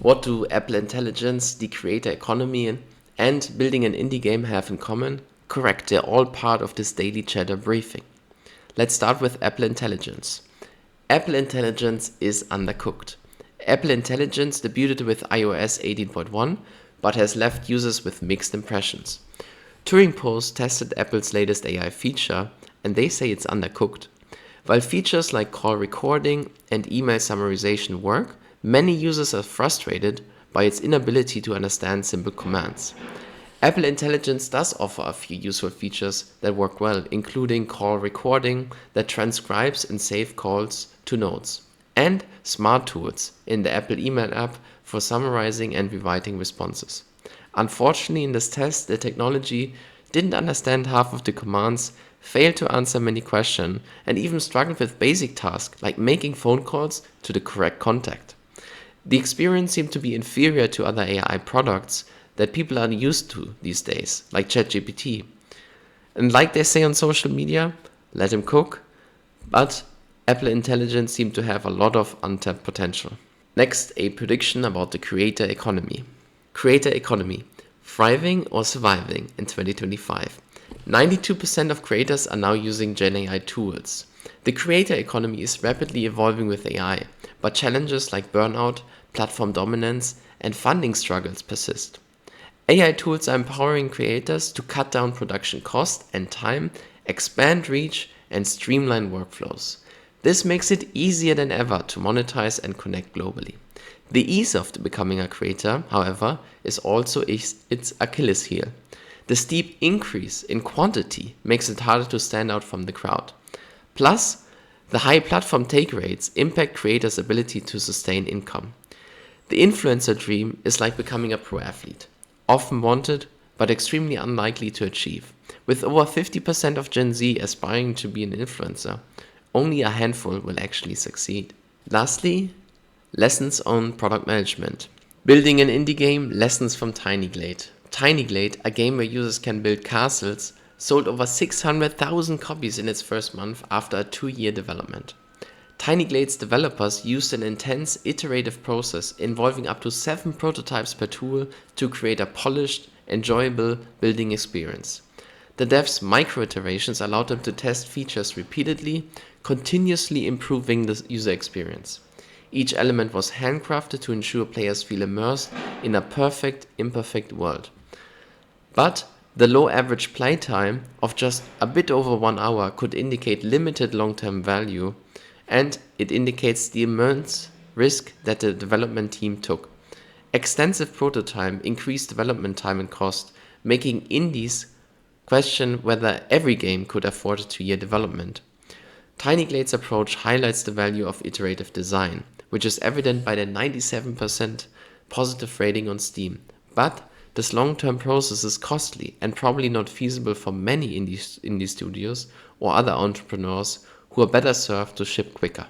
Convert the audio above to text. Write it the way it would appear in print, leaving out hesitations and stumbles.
What do Apple Intelligence, the creator economy, and building an indie game have in common? Correct, they're all part of this daily chatter briefing. Let's start with Apple Intelligence. Apple Intelligence is undercooked. Apple Intelligence debuted with iOS 18.1, but has left users with mixed impressions. Turing Post tested Apple's latest AI feature, and they say it's undercooked. While features like call recording and email summarization work, many users are frustrated by its inability to understand simple commands. Apple Intelligence does offer a few useful features that work well, including call recording that transcribes and saves calls to notes, and smart tools in the Apple email app for summarizing and rewriting responses. Unfortunately, in this test, the technology didn't understand half of the commands, failed to answer many questions, and even struggled with basic tasks like making phone calls to the correct contact. The experience seemed to be inferior to other AI products that people are used to these days, like ChatGPT. And like they say on social media, let him cook, but Apple Intelligence seemed to have a lot of untapped potential. Next, a prediction about the creator economy. Creator economy, thriving or surviving in 2025. 92% of creators are now using Gen AI tools. The creator economy is rapidly evolving with AI, but challenges like burnout, platform dominance, and funding struggles persist. AI tools are empowering creators to cut down production cost and time, expand reach, and streamline workflows. This makes it easier than ever to monetize and connect globally. The ease of becoming a creator, however, is also its Achilles heel. The steep increase in quantity makes it harder to stand out from the crowd. Plus, the high platform take rates impact creators' ability to sustain income. The influencer dream is like becoming a pro athlete, often wanted but extremely unlikely to achieve. With over 50% of Gen Z aspiring to be an influencer, only a handful will actually succeed. Lastly, lessons on product management. Building an indie game, lessons from Tiny Glade. Tiny Glade, a game where users can build castles, sold over 600,000 copies in its first month after a 2-year development. Tiny Glade's developers used an intense iterative process involving up to 7 prototypes per tool to create a polished, enjoyable building experience. The devs' micro-iterations allowed them to test features repeatedly, continuously improving the user experience. Each element was handcrafted to ensure players feel immersed in a perfect, imperfect world. But the low average playtime of just a bit over 1 hour could indicate limited long-term value, and it indicates the immense risk that the development team took. Extensive prototype increased development time and cost, making indies question whether every game could afford a 2-year development. Tiny Glade's approach highlights the value of iterative design, which is evident by the 97% positive rating on Steam. But this long-term process is costly and probably not feasible for many indie studios or other entrepreneurs who are better served to ship quicker.